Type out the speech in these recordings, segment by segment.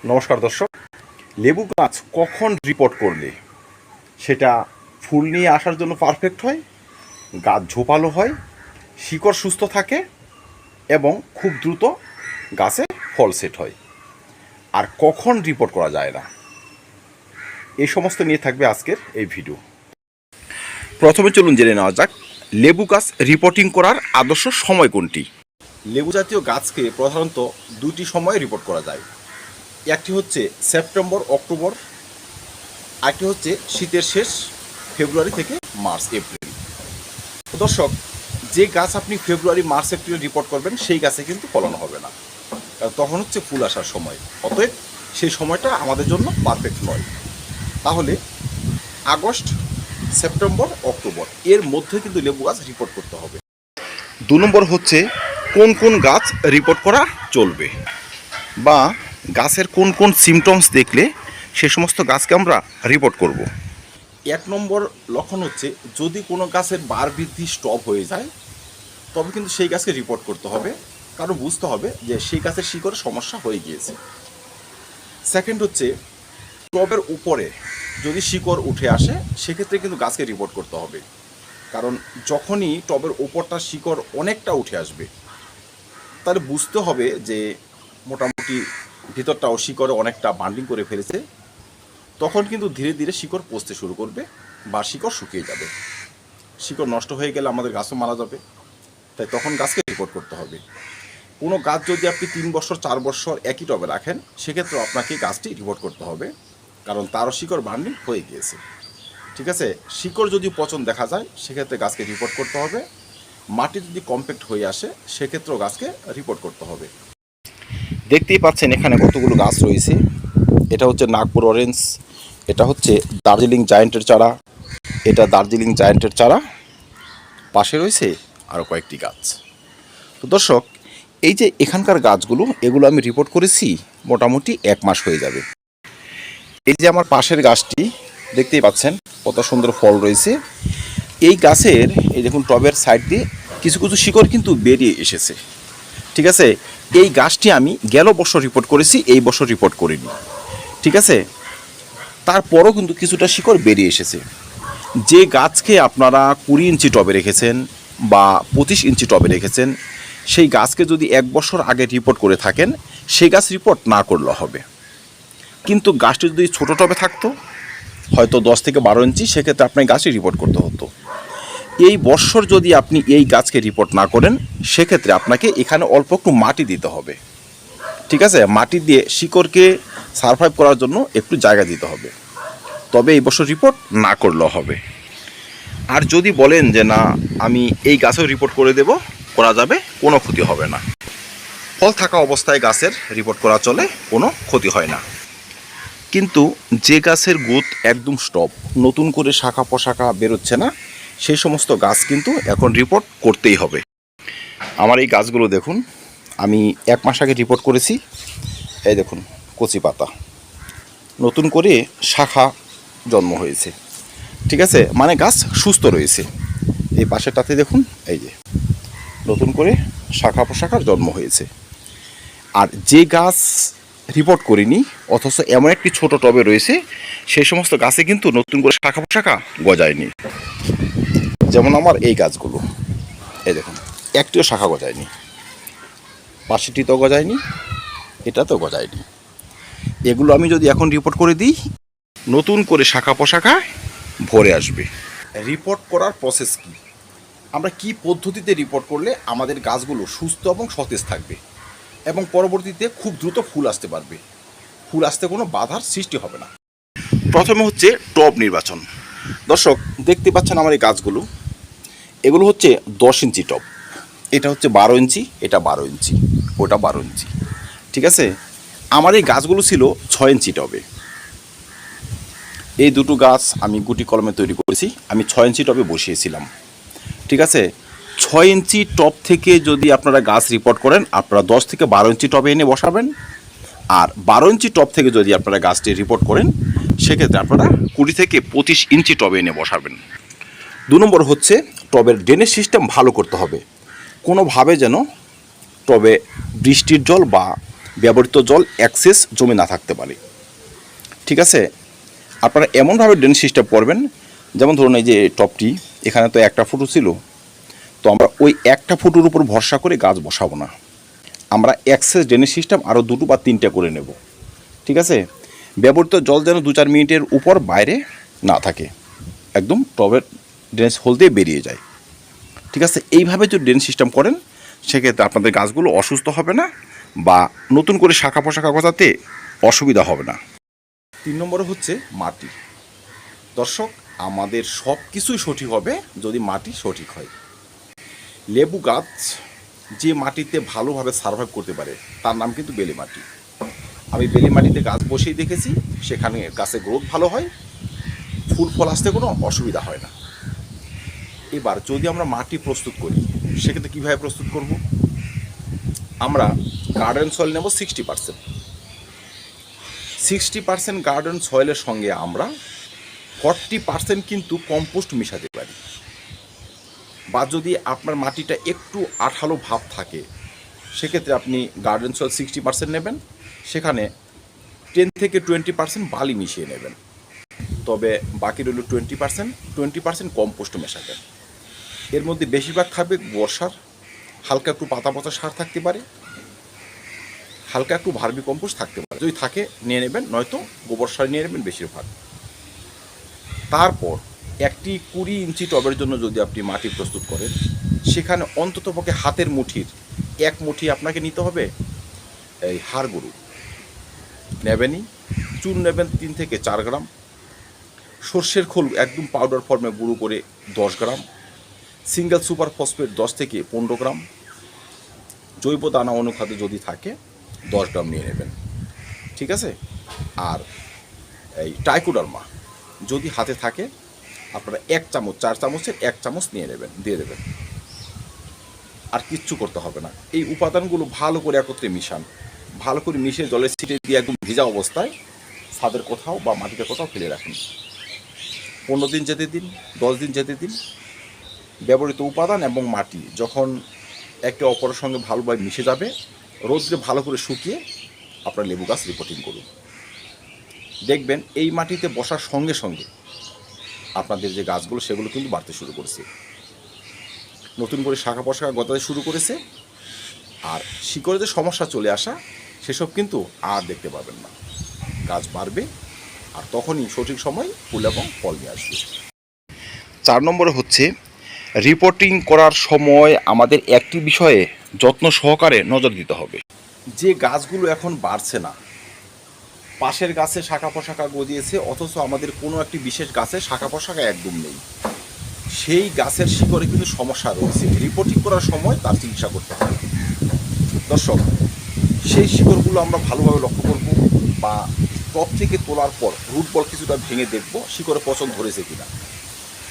নমস্কার দর্শক। লেবু গাছ কখন রিপোর্ট করলে সেটা ফুল নিয়ে আসার জন্য পারফেক্ট হয়, গাছ ঝোপালো হয়, শিকড় সুস্থ থাকে এবং খুব দ্রুত গাছে ফল সেট হয়, আর কখন রিপোর্ট করা যায় না, এই সমস্ত নিয়ে থাকবে আজকের এই ভিডিও। প্রথমে চলুন জেনে নেওয়া যাক লেবু গাছ রিপোর্টিং করার আদর্শ সময় কোনটি। লেবু জাতীয় গাছকে প্রধানত দুটি সময়ে রিপোর্ট করা যায়। একটি হচ্ছে সেপ্টেম্বর অক্টোবর, আরেকটি হচ্ছে শীতের শেষ ফেব্রুয়ারি থেকে মার্চ এপ্রিল। দর্শক, যে গাছ আপনি ফেব্রুয়ারি মার্চ এপ্রিলে রিপোর্ট করবেন সেই গাছে কিন্তু ফলন হবে না, কারণ তখন হচ্ছে ফুল আসার সময়। অতএব সেই সময়টা আমাদের জন্য পারফেক্ট নয়। তাহলে আগস্ট, সেপ্টেম্বর, অক্টোবর এর মধ্যে কিন্তু লেবু গাছ রিপোর্ট করতে হবে। 2 নম্বর হচ্ছে কোন কোন গাছ রিপোর্ট করা চলবে, বা গাছের কোন কোন সিমটমস দেখলে সে সমস্ত গাছকে আমরা রিপোর্ট করব। 1 নম্বর লক্ষণ হচ্ছে যদি কোনো গাছের বার বৃদ্ধি স্টপ হয়ে যায় তবে কিন্তু সেই গাছকে রিপোর্ট করতে হবে, কারণ বুঝতে হবে যে সেই গাছের শিকড়ে সমস্যা হয়ে গিয়েছে। সেকেন্ড হচ্ছে টবের উপরে যদি শিকড় উঠে আসে সেক্ষেত্রে কিন্তু গাছকে রিপোর্ট করতে হবে, কারণ যখনই টবের ওপরটা শিকড় অনেকটা উঠে আসবে তাহলে বুঝতে হবে যে মোটামুটি ভিতরটাও শিকড়ে অনেকটা বান্ডিং করে ফেলেছে। তখন কিন্তু ধীরে ধীরে শিকড় পচতে শুরু করবে বা শিকড় শুকিয়ে যাবে। শিকড় নষ্ট হয়ে গেলে আমাদের গাছও মারা যাবে, তাই তখন গাছকে রিপোর্ট করতে হবে। কোনো গাছ যদি আপনি 3 বছর 4 বছর একই টবে রাখেন সেক্ষেত্রে আপনাকে গাছটি রিপোর্ট করতে হবে, কারণ তারও শিকড় বান্ডিং হয়ে গিয়েছে। ঠিক আছে, শিকড় যদি পচন দেখা যায় সেক্ষেত্রে গাছকে রিপোর্ট করতে হবে। মাটি যদি কম্প্যাক্ট হয়ে আসে সেক্ষেত্রেও গাছকে রিপোর্ট করতে হবে। দেখতেই পাচ্ছেন এখানে কতগুলো গাছ রয়েছে। এটা হচ্ছে নাগপুর অরেঞ্জ, এটা হচ্ছে দার্জিলিং জায়ান্টের চারা, এটা দার্জিলিং জায়ান্টের চারা, পাশে রয়েছে আরও কয়েকটি গাছ। তো দর্শক, এই যে এখানকার গাছগুলো এগুলো আমি রিপোর্ট করেছি মোটামুটি 1 মাস হয়ে যাবে। এই যে আমার পাশের গাছটি দেখতেই পাচ্ছেন কত সুন্দর ফল রয়েছে। এই গাছের এই দেখুন টবের সাইড দিয়ে কিছু কিছু শিকড় কিন্তু বেরিয়ে এসেছে। ঠিক আছে, এই গাছটি আমি গেল বছর রিপোর্ট করেছি, এই বছর রিপোর্ট করিনি। ঠিক আছে, তারপরও কিন্তু কিছুটা শিকড় বেরিয়ে এসেছে। যে গাছকে আপনারা 20 ইঞ্চি টবে রেখেছেন বা 25 ইঞ্চি টবে রেখেছেন সেই গাছকে যদি 1 বছর আগে রিপোর্ট করে থাকেন সেই গাছ রিপোর্ট না করলেও হবে। কিন্তু গাছটি যদি ছোটো টবে থাকতো হয়তো 10 থেকে 12 ইঞ্চি, সেক্ষেত্রে আপনার গাছটি রিপোর্ট করতে হতো। এই বছর যদি আপনি এই গাছকে রিপোর্ট না করেন সেক্ষেত্রে আপনাকে এখানে অল্প একটু মাটি দিতে হবে। ঠিক আছে, মাটি দিয়ে শিকড়কে সারভাইভ করার জন্য একটু জায়গা দিতে হবে, তবে এই বছর রিপোর্ট না করলেও হবে। আর যদি বলেন যে না আমি এই গাছেও রিপোর্ট করে দেব, করা যাবে, কোনো ক্ষতি হবে না। ফল থাকা অবস্থায় গাছের রিপোর্ট করা চলে, কোনো ক্ষতি হয় না। কিন্তু যে গাছের গ্রোথ একদম স্টপ, নতুন করে শাখা প্রশাখা বেরোচ্ছে না, সেই সমস্ত গাছ কিন্তু এখন রিপোর্ট করতেই হবে। আমার এই গাছগুলো দেখুন, আমি 1 মাস আগে রিপোর্ট করেছি। এই দেখুন কচি পাতা, নতুন করে শাখা জন্ম হয়েছে। ঠিক আছে, মানে গাছ সুস্থ রয়েছে। এই পাশেরটাতে দেখুন, এই যে নতুন করে শাখা প্রশাখার জন্ম হয়েছে। আর যে গাছ রিপোর্ট করিনি অথচ এমন একটি ছোট টবে রয়েছে সেই সমস্ত গাছে কিন্তু নতুন করে শাখা প্রশাখা গজায়নি। যেমন আমার এই গাছগুলো, এই দেখুন একটিও শাখা গজায়নি, পাশেটিতেও গজায়নি, এটাতেও গজায়নি। এগুলো আমি যদি এখন রিপোর্ট করে দিই নতুন করে শাখা প্রশাখা ভরে আসবে। রিপোর্ট করার প্রসেস কি, আমরা কি পদ্ধতিতে রিপোর্ট করলে আমাদের গাছগুলো সুস্থ এবং সতেজ থাকবে এবং পরবর্তীতে খুব দ্রুত ফুল আসতে পারবে, ফুল আসতে কোনো বাধার সৃষ্টি হবে না। প্রথমে হচ্ছে টব নির্বাচন। দর্শক দেখতে পাচ্ছেন আমার এই গাছগুলো, এগুলো হচ্ছে 10 ইঞ্চি টব, এটা হচ্ছে 12 ইঞ্চি, এটা 12 ইঞ্চি, ওটা 12 ইঞ্চি। ঠিক আছে, আমার এই গাছগুলো ছিল 6 ইঞ্চি টবে। এই দুটো গাছ আমি গুটি কলমে তৈরি করেছি, আমি 6 ইঞ্চি টবে বসিয়েছিলাম। ঠিক আছে, 6 ইঞ্চি টব থেকে যদি আপনারা গাছ রিপোর্ট করেন আপনারা 10 থেকে 12 ইঞ্চি টবে এনে বসাবেন, আর 12 ইঞ্চি টব থেকে যদি আপনারা গাছটি রিপোর্ট করেন সেক্ষেত্রে আপনারা 20 থেকে 25 ইঞ্চি টবে এনে বসাবেন। 2 নম্বর হচ্ছে টবের ড্রেনেজ সিস্টেম ভালো করতে হবে, কোনোভাবে যেন টবে বৃষ্টির জল বা ব্যবহৃত জল অ্যাক্সেস জমে না থাকতে পারে। ঠিক আছে, আপনারা এমনভাবে ড্রেন সিস্টেম করবেন, যেমন ধরুন এই যে টপটি, এখানে তো একটা ফুটো ছিল, তো আমরা ওই একটা ফুটোর উপর ভরসা করে গাছ বসাবো না, আমরা অ্যাক্সেস ড্রেনেজ সিস্টেম আরও 2 বা 3টা করে নেব। ঠিক আছে, ব্যবহৃত জল যেন 2-4 মিনিটের উপর বাইরে না থাকে, একদম টবের ড্রেনেজ হোল দিয়ে বেরিয়ে যায়। ঠিক আছে, এইভাবে যদি ড্রেন সিস্টেম করেন সেক্ষেত্রে আপনাদের গাছগুলো অসুস্থ হবে না বা নতুন করে শাখা পোশাখা গজাতে অসুবিধা হবে না। 3 নম্বরে হচ্ছে মাটি। দর্শক, আমাদের সব কিছুই সঠিক হবে যদি মাটি সঠিক হয়। লেবু গাছ যে মাটিতে ভালোভাবে সার্ভাইভ করতে পারে তার নাম কিন্তু বেলে মাটি। আমি বেলে মাটিতে গাছ বসিয়ে দেখেছি, সেখানে গাছের গ্রোথ ভালো হয়, ফুল ফল আসতে কোনো অসুবিধা হয় না। এবার যদি আমরা মাটি প্রস্তুত করি সেক্ষেত্রে কীভাবে প্রস্তুত করব? আমরা গার্ডেন সয়েল নেব 60%। 60% গার্ডেন সয়েলের সঙ্গে আমরা 40% কিন্তু কম্পোস্ট মিশাতে পারি। বা যদি আপনার মাটিটা একটু আঠালো ভাব থাকে সেক্ষেত্রে আপনি গার্ডেন সয়েল 60% নেবেন, সেখানে 10 থেকে 20% বালি মিশিয়ে নেবেন, তবে বাকি রইল 20% কম্পোস্ট মেশাবেন। এর মধ্যে বেশিরভাগ থাকবে বর্ষার, হালকা একটু পাতা পচা সার থাকতে পারে, হালকা একটু ভার্মি কম্পোস্ট থাকতে পারে, যদি থাকে নিয়ে নেবেন, নয়তো গোবর সার নিয়ে নেবেন বেশিরভাগ। তারপর একটি 20 ইঞ্চি টবের জন্য যদি আপনি মাটি প্রস্তুত করেন, সেখানে অন্ততপক্ষে হাতের মুঠির 1 মুঠি আপনাকে নিতে হবে এই হাড় গরু নেবেনই, চুন নেবেন 3 থেকে 4 গ্রাম, সর্ষের খোল একদম পাউডার ফর্মে গুঁড়ো করে 10 গ্রাম, সিঙ্গেল সুপার ফসফেট 10 থেকে 15 গ্রাম, জৈব দানা অনুখাদ্য যদি থাকে 10 গ্রাম নিয়ে নেবেন। ঠিক আছে, আর এই ট্রাইকোডার্মা যদি হাতে থাকে আপনারা 1 চামচ, 4 চামচের 1 চামচ নিয়ে নেবেন, দিয়ে দেবেন। আর কিচ্ছু করতে হবে না, এই উপাদানগুলো ভালো করে একত্রে মিশান, ভালো করে মিশিয়ে জলের ছিটে দিয়ে একদম ভিজা অবস্থায় ছাদের কোথাও বা মাটিতে কোথাও ফেলে রাখুন। 15 দিন যেতে দিন, 10 দিন যেতে দিন। ব্যবহৃত উপাদান এবং মাটি যখন একে অপরের সঙ্গে ভালোভাবে মিশে যাবে, রোদ্রে ভালো করে শুকিয়ে আপনার লেবু গাছ রিপোর্টিং করুন। দেখবেন এই মাটিতে বসার সঙ্গে সঙ্গে আপনাদের যে গাছগুলো সেগুলো কিন্তু বাড়তে শুরু করেছে, নতুন করে শাখা পোশাখা গজাতে শুরু করেছে, আর শিকড়ে যে সমস্যা চলে আসা সেসব কিন্তু আর দেখতে পাবেন না। গাছ বাড়বে আর তখনই সঠিক সময় ফুল এবং ফল নিয়ে আসবে। 4 নম্বরে হচ্ছে রিপোর্টিং করার সময় আমাদের একটি বিষয়ে যত্ন সহকারে নজর দিতে হবে। যে গাছগুলো এখন বাড়ছে না, পাশের গাছে শাখা পোশাখা গজিয়েছে, অথচ আমাদের কোনো একটি বিশেষ গাছে শাখা পোশাখা একদম নেই, সেই গাছের শিকড়ে কিন্তু সমস্যা রয়েছে, রিপোর্টিং করার সময় তার চিকিৎসা করতে হবে। দর্শক, সেই শিকড়গুলো আমরা ভালোভাবে লক্ষ্য করব, বা টপ থেকে তোলার পর রুট বল কিছুটা ভেঙে দেখব শিকড়ে পচন ধরেছে কিনা।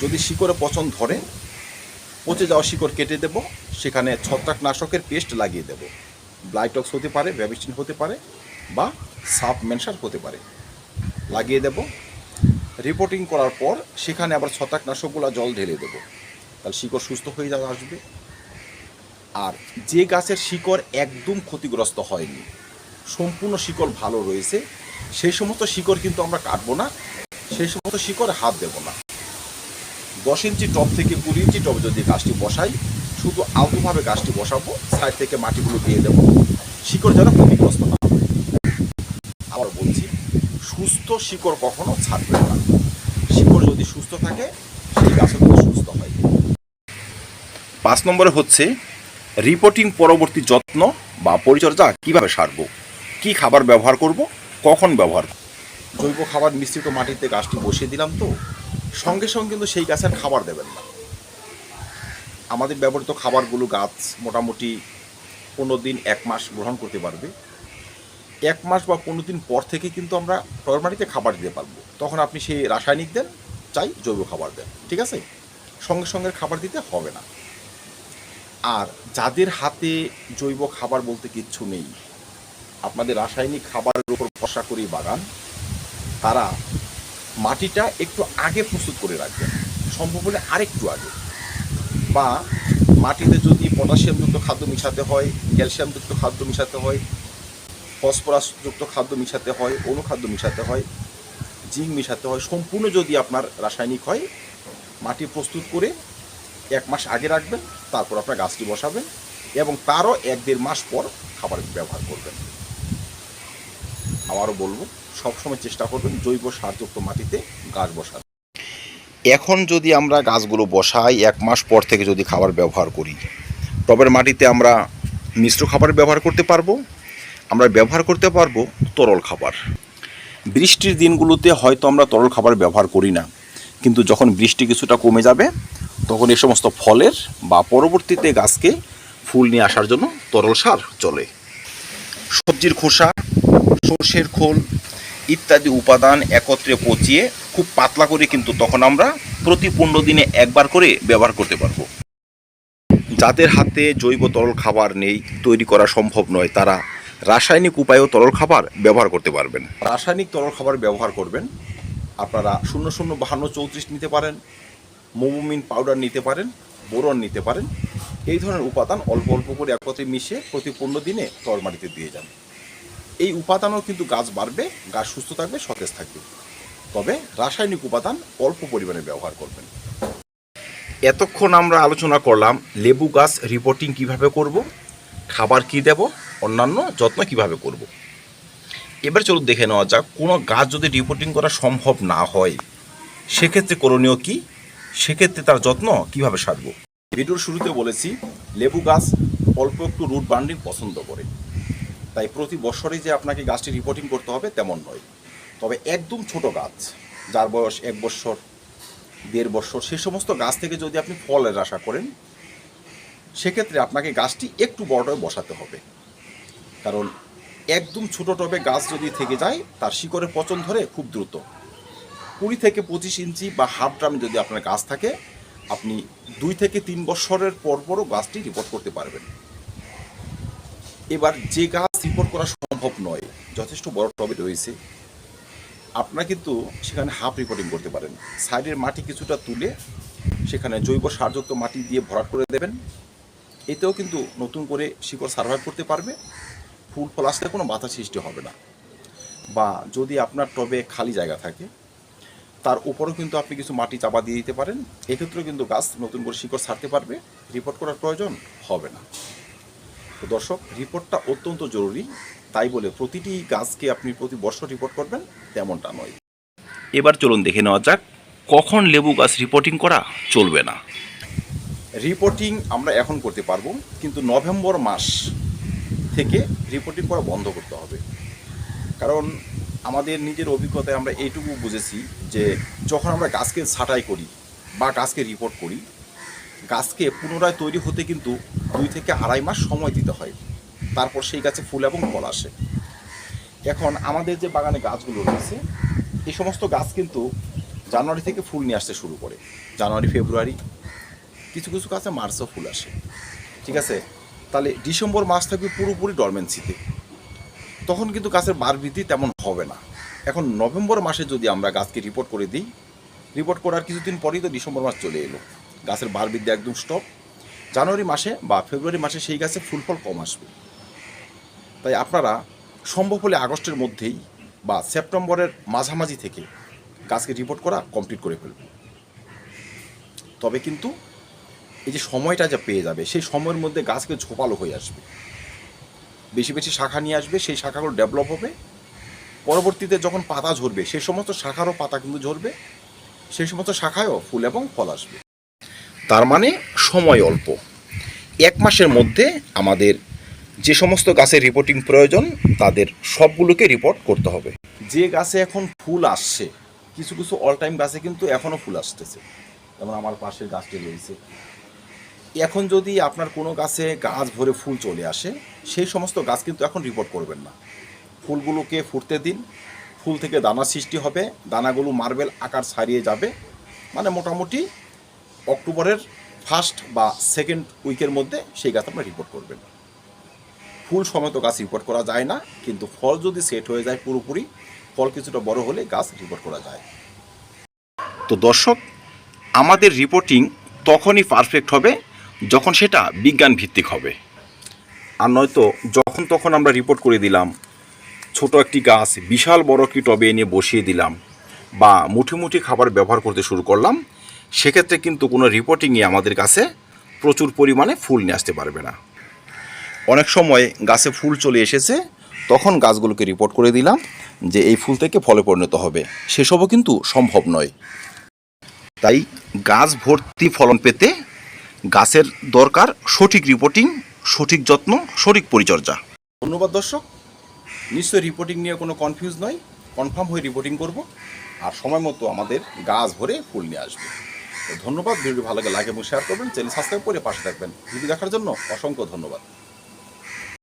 যদি শিকড়ে পচন ধরে, পচে যাওয়া শিকড় কেটে দেব, সেখানে ছত্রাকনাশকের পেস্ট লাগিয়ে দেব। ব্লাইটক্স হতে পারে, ব্যাবিস্টিন হতে পারে, বা সাপ মেনশার হতে পারে, লাগিয়ে দেব। রিপোর্টিং করার পর সেখানে আবার ছত্রাকনাশকগুলো জল ঢেলে দেব, তাহলে শিকড় সুস্থ হয়ে যাওয়া আসবে। আর যে গাছের শিকড় একদম ক্ষতিগ্রস্ত হয়নি, সম্পূর্ণ শিকড় ভালো রয়েছে, সেই সমস্ত শিকড় কিন্তু আমরা কাটবো না, সেই সমস্ত শিকড়ে হাত দেব না। 10 ইঞ্চি টব থেকে 20 ইঞ্চি টবে যদি গাছটি বসাই, শুধু আলতোভাবে গাছটি বসাবো, সাইড থেকে মাটিগুলো দিয়ে দেবো, শিকড় যেন ক্ষতিগ্রস্ত না হয়। আবার বলছি, সুস্থ শিকড় কখনো ছাড়বে না, শিকড় যদি সুস্থ থাকে সেই গাছও কিন্তু সুস্থ হয়। 5 নম্বরে হচ্ছে রিপোর্টিং পরবর্তী যত্ন বা পরিচর্যা কিভাবে সারব, কি খাবার ব্যবহার করব, কখন ব্যবহার করব। জৈব খাবার মিশ্রিত মাটিতে গাছটি বসিয়ে দিলাম, তো সঙ্গে সঙ্গে কিন্তু সেই গাছের খাবার দেবেন না। আমাদের ব্যবহৃত খাবারগুলো গাছ মোটামুটি 15 দিন 1 মাস গ্রহণ করতে পারবে। 1 মাস বা 15 দিন পর থেকে কিন্তু আমরা টবের মাটিতে খাবার দিতে পারবো, তখন আপনি সেই রাসায়নিক দেন চাই জৈব খাবার দেন, ঠিক আছে, সঙ্গে সঙ্গে খাবার দিতে হবে না। আর যাদের হাতে জৈব খাবার বলতে কিচ্ছু নেই, আপনাদের রাসায়নিক খাবারের উপর ভরসা করেই বাগান, তারা মাটিটা একটু আগে প্রস্তুত করে রাখবেন, সম্ভব হলে আরেকটু আগে। বা মাটিতে যদি পটাশিয়ামযুক্ত খাদ্য মিশাতে হয়, ক্যালসিয়ামযুক্ত খাদ্য মিশাতে হয়, ফসফরাসযুক্ত খাদ্য মিশাতে হয়, অনুখাদ্য মিশাতে হয়, জিঙ্ক মিশাতে হয়। সম্পূর্ণ যদি আপনার রাসায়নিক হয়, মাটি প্রস্তুত করে 1 মাস আগে রাখবেন, তারপর আপনার গাছটি বসাবেন এবং তারও 1-1.5 মাস পর খাবার ব্যবহার করবেন। আবারও বলবো, সবসময় চেষ্টা করবেন জৈব সারযুক্ত মাটিতে গাছ বসান। এখন যদি আমরা গাছগুলো বসাই 1 মাস পর থেকে যদি খাবার ব্যবহার করি, টবের মাটিতে আমরা মিশ্র খাবার ব্যবহার করতে পারবো, আমরা ব্যবহার করতে পারবো তরল খাবার। বৃষ্টির দিনগুলোতে হয়তো আমরা তরল খাবার ব্যবহার করি না, কিন্তু যখন বৃষ্টি কিছুটা কমে যাবে তখন এই সমস্ত ফলের বা পরবর্তীতে গাছকে ফুল নিয়ে আসার জন্য তরল সার চলে। সবজির খোসা, সর্ষের খোল ইত্যাদি উপাদান একত্রে পচিয়ে খুব পাতলা করে কিন্তু তখন আমরা প্রতি 15 দিনে একবার করে ব্যবহার করতে পারবো। যাদের হাতে জৈব তরল খাবার নেই, তৈরি করা সম্ভব নয়, তারা রাসায়নিক উপায়েও তরল খাবার ব্যবহার করতে পারবেন। রাসায়নিক তরল খাবার ব্যবহার করবেন আপনারা 005234 নিতে পারেন, মোমোমিন পাউডার নিতে পারেন, বোরন নিতে পারেন। এই ধরনের উপাদান অল্প অল্প করে একত্রে মিশিয়ে প্রতি 15 দিনে তরল মাটিতে দিয়ে যান। এই উপাদানও কিন্তু গাছ বাড়বে, গাছ সুস্থ থাকবে, সতেজ থাকবে। তবে রাসায়নিক উপাদান অল্প পরিমাণে ব্যবহার করবেন। এতক্ষণ আমরা আলোচনা করলাম লেবু গাছ রিপোর্টিং কিভাবে করব, খাবার কি দেব, অন্যান্য যত্ন কিভাবে করব। এবার চলুন দেখে নেওয়া যাক, কোনো গাছ যদি রিপোর্টিং করা সম্ভব না হয় সেক্ষেত্রে করণীয় কি, সেক্ষেত্রে তার যত্ন কিভাবে সারব। ভিডিওর শুরুতে বলেছি লেবু গাছ অল্প একটু রুট বান্ডিং পছন্দ করে, তাই প্রতি বছরই যে আপনাকে গাছটি রিপোর্টিং করতে হবে তেমন নয়। তবে একদম ছোট গাছ, যার বয়স 1 বছর 1.5 বছর, সে সমস্ত গাছ থেকে যদি আপনি ফলের আশা করেন সেক্ষেত্রে আপনাকে গাছটি একটু বড় টবে বসাতে হবে। কারণ একদম ছোট টবে গাছ যদি থেকে যায় তার শিকড়ের পচন ধরে খুব দ্রুত। 20 থেকে 25 ইঞ্চি বা হাফ ড্রামে যদি আপনার গাছ থাকে, আপনি 2 থেকে 3 বছরের পরও গাছটি রিপোর্ট করতে পারবেন। এবার যে গাছ রিপোর্ট করা সম্ভব নয়, যথেষ্ট বড় টবে রয়েছে, আপনারা কিন্তু সেখানে হাফ রিপোর্টিং করতে পারেন। সাইডের মাটি কিছুটা তুলে সেখানে জৈব সারযুক্ত মাটি দিয়ে ভরাট করে দেবেন। এতেও কিন্তু নতুন করে শিকড় সার্ভাইভ করতে পারবে, ফুল ফল আসতে কোনো বাধা সৃষ্টি হবে না। বা যদি আপনার টবে খালি জায়গা থাকে তার উপরেও কিন্তু আপনি কিছু মাটি চাপা দিয়ে দিতে পারেন, এক্ষেত্রেও কিন্তু গাছ নতুন করে শিকড় ছাড়তে পারবে, রিপোর্ট করার প্রয়োজন হবে না। তো দর্শক, রিপোর্টটা অত্যন্ত জরুরি, তাই বলে প্রতিটি গাছকে আপনি প্রতি বছর রিপোর্ট করবেন তেমনটা নয়। এবার চলুন দেখে নেওয়া যাক কখন লেবু গাছ রিপোর্টিং করা চলবে না। রিপোর্টিং আমরা এখন করতে পারবো, কিন্তু নভেম্বর মাস থেকে রিপোর্টিং করা বন্ধ করতে হবে। কারণ আমাদের নিজের অভিজ্ঞতায় আমরা এইটুকু বুঝেছি যে যখন আমরা গাছকে ছাঁটাই করি বা গাছকে রিপোর্ট করি, গাছকে পুনরায় তৈরি হতে কিন্তু 2 থেকে 2.5 মাস সময় দিতে হয়, তারপর সেই গাছে ফুল এবং ফল আসে। এখন আমাদের যে বাগানে গাছগুলো রয়েছে, এই সমস্ত গাছ কিন্তু জানুয়ারি থেকে ফুল নিয়ে আসতে শুরু করে, জানুয়ারি ফেব্রুয়ারি, কিছু কিছু গাছে মার্চেও ফুল আসে। ঠিক আছে, তাহলে ডিসেম্বর মাস থাকবে পুরোপুরি ডরমেন্সিতে, তখন কিন্তু গাছের বার বৃদ্ধি তেমন হবে না। এখন নভেম্বর মাসে যদি আমরা গাছকে রিপোর্ট করে দিই, রিপোর্ট করার কিছুদিন পরেই তো ডিসেম্বর মাস চলে এলো, গাছের বার বৃদ্ধি একদম স্টপ। জানুয়ারি মাসে বা ফেব্রুয়ারি মাসে সেই গাছে ফুল ফল কম আসবে। তাই আপনারা সম্ভব হলে আগস্টের মধ্যেই বা সেপ্টেম্বরের মাঝামাঝি থেকে গাছকে রিপোর্ট করা কমপ্লিট করে ফেলবেন। তবে কিন্তু এই যে সময়টা যা পেয়ে যাবে, সেই সময়ের মধ্যে গাছকে ঝোপালো হয়ে আসবে, বেশি বেশি শাখা নিয়ে আসবে, সেই শাখাগুলো ডেভেলপ হবে। পরবর্তীতে যখন পাতা ঝরবে সেই সমস্ত শাখারও পাতা কিন্তু ঝরবে, সেই সমস্ত শাখায়ও ফুল এবং ফল আসবে। তার মানে সময় অল্প, 1 মাসের মধ্যে আমাদের যে সমস্ত গাছের রিপোর্টিং প্রয়োজন তাদের সবগুলোকে রিপোর্ট করতে হবে। যে গাছে এখন ফুল আসছে, কিছু কিছু অল টাইম গাছে কিন্তু এখনও ফুল আসতেছে, যেমন আমার পাশের গাছটি রয়েছে। এখন যদি আপনার কোনো গাছে গাছ ভরে ফুল চলে আসে, সেই সমস্ত গাছ কিন্তু এখন রিপোর্ট করবেন না। ফুলগুলোকে ফুটতে দিন, ফুল থেকে দানা সৃষ্টি হবে, দানাগুলো মার্বেল আকার ছাড়িয়ে যাবে, মানে মোটামুটি অক্টোবরের ফার্স্ট বা সেকেন্ড উইকের মধ্যে সেই গাছ আপনারা রিপোর্ট করবেন। ফুল সমেত গাছ রিপোর্ট করা যায় না, কিন্তু ফল যদি সেট হয়ে যায় পুরোপুরি, ফল কিছুটা বড় হলে গাছ রিপোর্ট করা যায়। তো দর্শক, আমাদের রিপোর্টিং তখনই পারফেক্ট হবে যখন সেটা বিজ্ঞান ভিত্তিক হবে। আর নয়তো যখন তখন আমরা রিপোর্ট করে দিলাম, ছোট একটি গাছ বিশাল বড় একটি টবে এনে বসিয়ে দিলাম বা মুঠি মুঠি খাবার ব্যবহার করতে শুরু করলাম, সেক্ষেত্রে কিন্তু কোনো রিপোর্টিংয়ে আমাদের কাছে প্রচুর পরিমাণে ফুল নিয়ে আসতে পারবে না। অনেক সময় গাছে ফুল চলে এসেছে, তখন গাছগুলোকে রিপোর্ট করে দিলাম যে এই ফুল থেকে ফলে পরিণত হবে, সেসবও কিন্তু সম্ভব নয়। তাই গাছ ভর্তি ফলন পেতে গাছের দরকার সঠিক রিপোর্টিং, সঠিক যত্ন, সঠিক পরিচর্যা। ধন্যবাদ দর্শক। নিশ্চয়ই রিপোর্টিং নিয়ে কোনো কনফিউজ নয়, কনফার্ম হয়ে রিপোর্টিং করব আর সময় মতো আমাদের গাছ ভরে ফুল নিয়ে আসবে। তো ধন্যবাদ। ভিডিও ভালো লাগে লাইক এবং শেয়ার করবেন, চ্যানেল সাবস্ক্রাইব করে পাশে থাকবেন। ভিডিও দেখার জন্য অসংখ্য ধন্যবাদ।